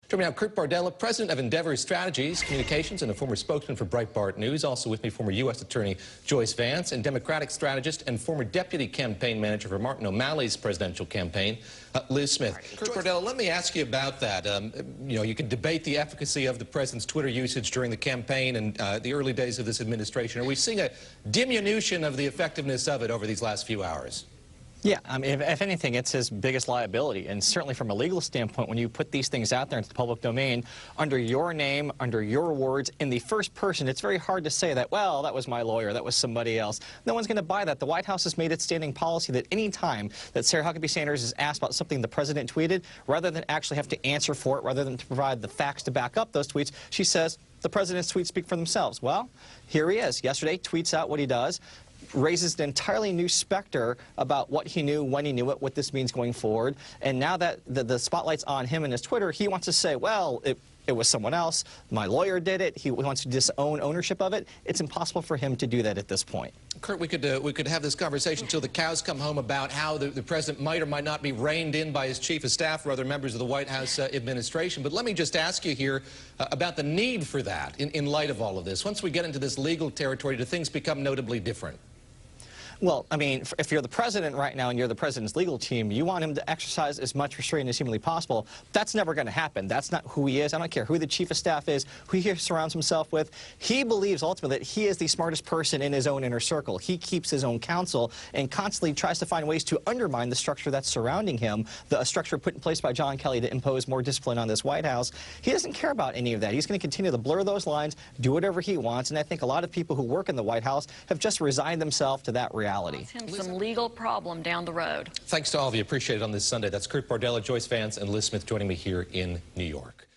Joining me now, Kurt Bardella, president of Endeavor Strategies, Communications, and a former spokesman for Breitbart News. Also with me, former U.S. Attorney Joyce Vance, and Democratic strategist and former deputy campaign manager for Martin O'Malley's presidential campaign, Liz Smith. Kurt Bardella, let me ask you about that. You can debate the efficacy of the president's Twitter usage during the campaign and the early days of this administration. Are we seeing a diminution of the effectiveness of it over these last few hours? Yeah, I mean, if anything, it's his biggest liability. And certainly from a legal standpoint, when you put these things out there into the public domain, under your name, under your words, in the first person, it's very hard to say that, well, that was my lawyer, that was somebody else. No one's going to buy that. The White House has made it standing policy that any time that Sarah Huckabee Sanders is asked about something the president tweeted, rather than actually have to answer for it, rather than to provide the facts to back up those tweets, she says, the president's tweets speak for themselves. Well, here he is. Yesterday, tweets out what he does, raises an entirely new specter about what he knew, when he knew it, what this means going forward. And now that the spotlight's on him and his Twitter, he wants to say, well, it was someone else. My lawyer did it. He wants to disown ownership of it. It's impossible for him to do that at this point. Kurt, we could have this conversation until the cows come home about how the president might or might not be reined in by his chief of staff or other members of the White House administration. But let me just ask you here about the need for that in light of all of this. Once we get into this legal territory, do things become notably different? Well, I mean, if you're the president right now and you're the president's legal team, you want him to exercise as much restraint as humanly possible. That's never going to happen. That's not who he is. I don't care who the chief of staff is, who he surrounds himself with. He believes ultimately that he is the smartest person in his own inner circle. He keeps his own counsel and constantly tries to find ways to undermine the structure that's surrounding him, the structure put in place by John Kelly to impose more discipline on this White House. He doesn't care about any of that. He's going to continue to blur those lines, do whatever he wants, and I think a lot of people who work in the White House have just resigned themselves to that reality. Some legal problem down the road. Thanks to all of you. Appreciate it on this Sunday. That's Kurt Bardella, Joyce Vance, and Liz Smith joining me here in New York.